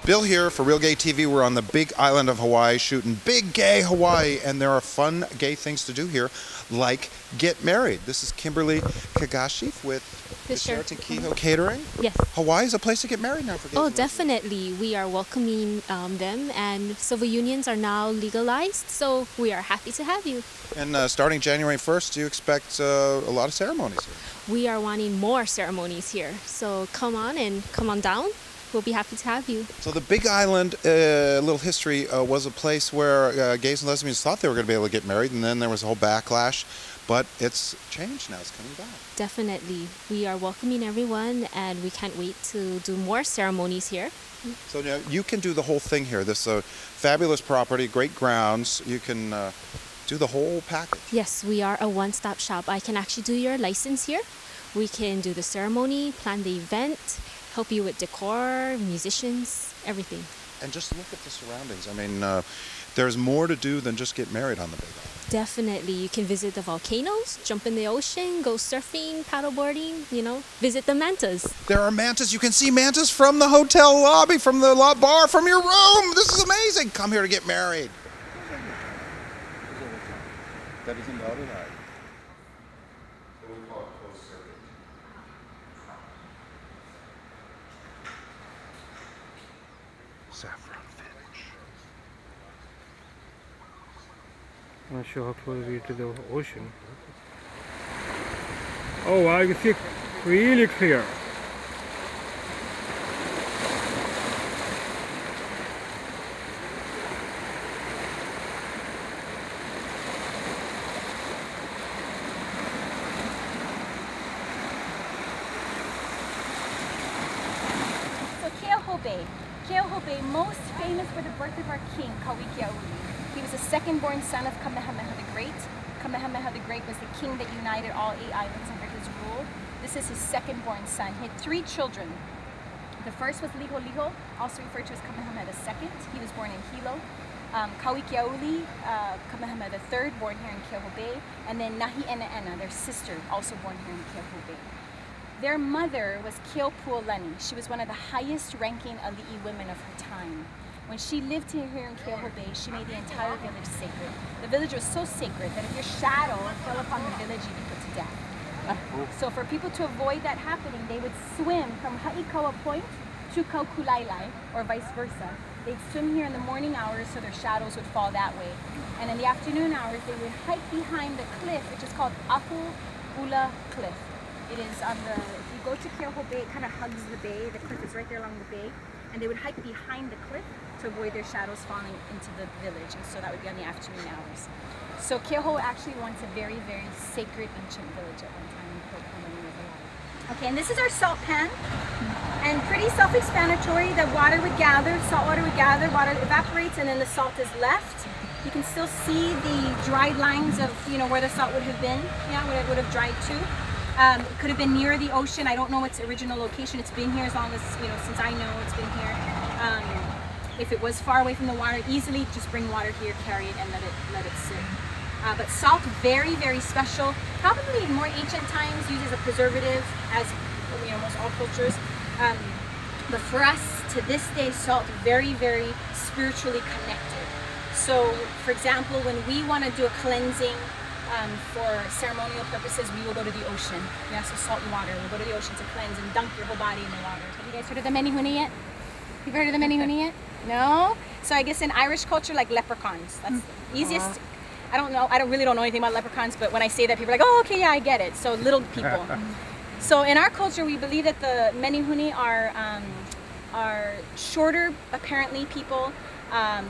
Bill here for Real Gay TV. We're on the big island of Hawaii shooting Big Gay Hawaii, and there are fun gay things to do here, like get married. This is Kimberly Kagashi with the Sheraton Kehoe Catering. Yes. Hawaii is a place to get married now for gays. Oh, definitely. We are welcoming them, and civil unions are now legalized, so we are happy to have you. And starting January 1st, do you expect a lot of ceremonies here? We are wanting more ceremonies here, so come on down. We'll be happy to have you. So the Big Island, little history, was a place where gays and lesbians thought they were going to be able to get married, and then there was a whole backlash. But it's changed now. It's coming back. Definitely. We are welcoming everyone, and we can't wait to do more ceremonies here. So now you can do the whole thing here. This fabulous property, great grounds. You can do the whole package. Yes, we are a one-stop shop. I can actually do your license here. We can do the ceremony, plan the event, help you with decor, musicians, everything. And just look at the surroundings. I mean, there's more to do than just get married on the Big Island. Definitely. You can visit the volcanoes, jump in the ocean, go surfing, paddleboarding, visit the mantas. There are mantas. You can see mantas from the hotel lobby, from the bar, from your room. This is amazing. Come here to get married. That isn't all right. Saffron finish. I'm not sure how close we are to the ocean. Oh wow, you can see it really clear. Kehoe Bay, most famous for the birth of our king, Kawikiauli. He was the second-born son of Kamehameha the Great. Kamehameha the Great was the king that united all 8 islands under his rule. This is his second-born son. He had 3 children. The first was Liho Liho, also referred to as Kamehameha II. He was born in Hilo. Kawikiauli, Kamehameha III, born here in Kehoe Bay. And then Nahi Ena Ena, their sister, also born here in Kehoe Bay. Their mother was Keopuolani. She was one of the highest ranking ali'i women of her time. When she lived here in Kehoe Bay, she made the entire village sacred. The village was so sacred that if your shadow fell upon the village, you'd be put to death. So for people to avoid that happening, they would swim from Ha'ikoa Point to Kaukulailai, or vice versa. They'd swim here in the morning hours so their shadows would fall that way. And in the afternoon hours, they would hike behind the cliff, which is called Ahu Ula Cliff. It is on the, if you go to Kehoe Bay, it kind of hugs the bay. The cliff is right there along the bay. And they would hike behind the cliff to avoid their shadows falling into the village. And so that would be on the afternoon hours. So Kehoe actually once a very, very sacred ancient village at one time. Okay, and this is our salt pan. And pretty self-explanatory. The water would gather, salt water would gather, water evaporates, and then the salt is left. You can still see the dried lines of, where the salt would have been. Yeah, where it would have dried to. It could have been near the ocean. I don't know its original location. It's been here as long as, since I know it's been here. If it was far away from the water, easily just bring water here, carry it, and let it sit. But salt, very, very special. Probably in more ancient times, used as a preservative, as most all cultures. But for us, to this day, salt very, very spiritually connected. So, for example, when we want to do a cleansing, for ceremonial purposes, we will go to the ocean. Yeah, so salt and water. We'll go to the ocean to cleanse and dunk your whole body in the water. Have you guys heard of the menehune yet? You've heard of the menehune yet? No? So I guess in Irish culture, like leprechauns. That's the easiest. I don't know. I really don't know anything about leprechauns, but when I say that, people are like, oh, okay, yeah, I get it. So little people. So in our culture, we believe that the menehune are shorter, apparently, people.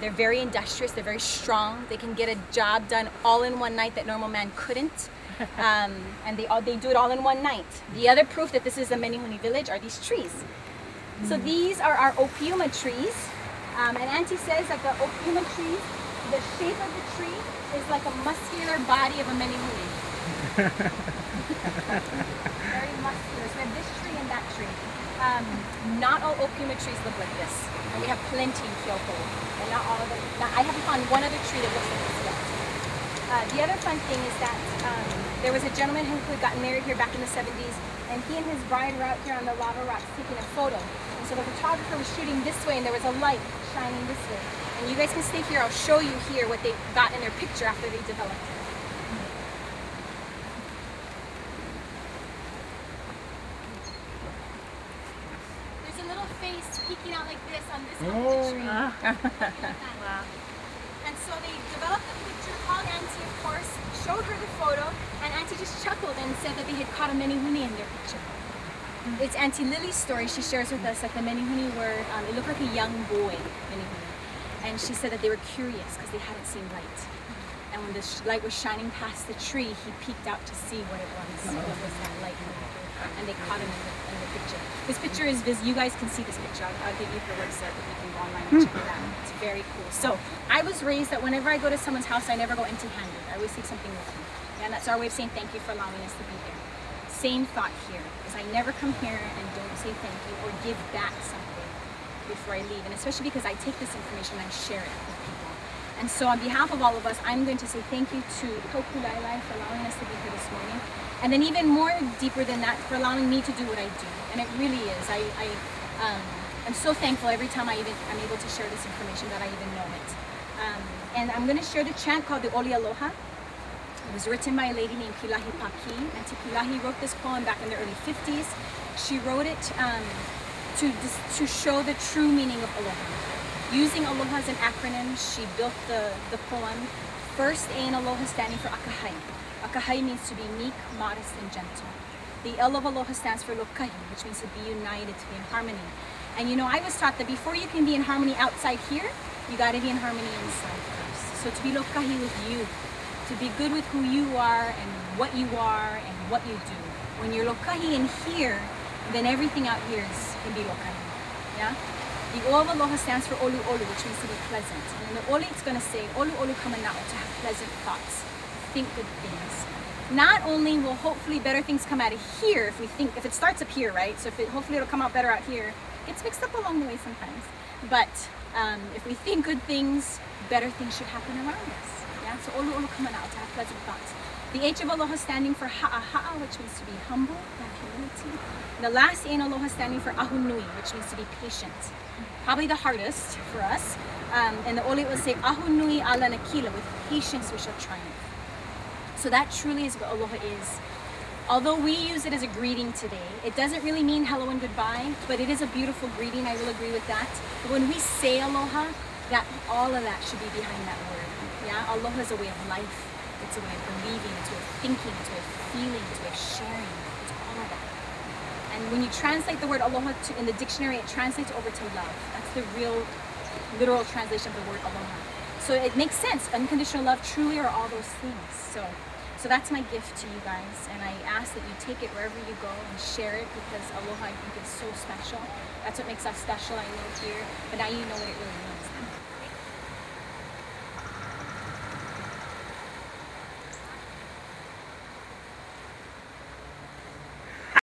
They're very industrious, they're very strong. They can get a job done all in one night that normal man couldn't. And they do it all in one night. The other proof that this is a menehune village are these trees. So these are our opiuma trees. And Auntie says that the opiuma trees, the shape of the tree is like a muscular body of a menehune. Very muscular. So we have this tree and that tree. Not all oak puma trees look like this. And we have plenty in Kyoto. And not all of them. I haven't found one other tree that looks like this yet. The other fun thing is that there was a gentleman who had gotten married here back in the 70s, and he and his bride were out here on the lava rocks taking a photo. And so the photographer was shooting this way, and there was a light shining this way. And you guys can stay here. I'll show you here what they got in their picture after they developed it. There's a little face peeking out like this on this end of the tree. Wow. And so they developed the picture, called Auntie, of course, showed her the photo, and Auntie just chuckled and said that they had caught a menehune in their picture. It's Auntie Lily's story. She shares with us that the menehune were, it looked like a young boy menehune. And she said that they were curious because they hadn't seen light. And when the light was shining past the tree, he peeked out to see what it was. What was that light? And they caught him in the picture. This picture is, you guys can see this picture. I'll give you her website that you can go online and check it out. It's very cool. So I was raised that whenever I go to someone's house, I never go empty-handed. I always take something with me. And that's our way of saying thank you for allowing us to be here. Same thought here, is I never come here and don't say thank you or give back something before I leave. And especially because I take this information and I share it with people. And so on behalf of all of us, I'm going to say thank you to Kokulai for allowing us to be here this morning. And then even more deeper than that, for allowing me to do what I do. And it really is. I'm so thankful every time I'm able to share this information that I even know it. And I'm going to share the chant called the Oli Aloha. It was written by a lady named Pilahi Paki. Auntie Pilahi wrote this poem back in the early 50s. She wrote it to show the true meaning of aloha. Using aloha as an acronym, she built the poem. First A in aloha standing for akahai. Akahai means to be meek, modest, and gentle. The L of aloha stands for lokahi, which means to be united, to be in harmony. And you know, I was taught that before you can be in harmony outside here, you got to be in harmony inside first. So to be lokahi with you, to be good with who you are and what you are and what you do. When you're lokahi in here, then everything out here can be lokahi. Yeah? The O of aloha stands for olu olu, which means to be pleasant. And in the oli, it's going to say olu olu kamanao, to have pleasant thoughts, think good things. Not only will hopefully better things come out of here if it starts up here, right? So hopefully it'll come out better out here. It gets mixed up along the way sometimes. But if we think good things, better things should happen around us. Yeah? So olu olu kamanao, to have pleasant thoughts. The H of aloha standing for ha'a, which means to be humble, to have humility. And the last A in aloha standing for ahunui, which means to be patient. Probably the hardest for us. And the oli will say ahunui ala nakila, with patience we shall triumph. So that truly is what aloha is. Although we use it as a greeting today, it doesn't really mean hello and goodbye, but it is a beautiful greeting, I will agree with that. But when we say aloha, all of that should be behind that word. Yeah, aloha is a way of life. It's a way of believing, it's a way of thinking, it's a way of feeling, it's a way of sharing. It's all of that. And when you translate the word aloha in the dictionary, it translates over to love. That's the real, literal translation of the word aloha. So it makes sense. Unconditional love truly are all those things. So that's my gift to you guys. And I ask that you take it wherever you go and share it, because aloha, I think, is so special. That's what makes us special, I know, here. But now you know what it really means.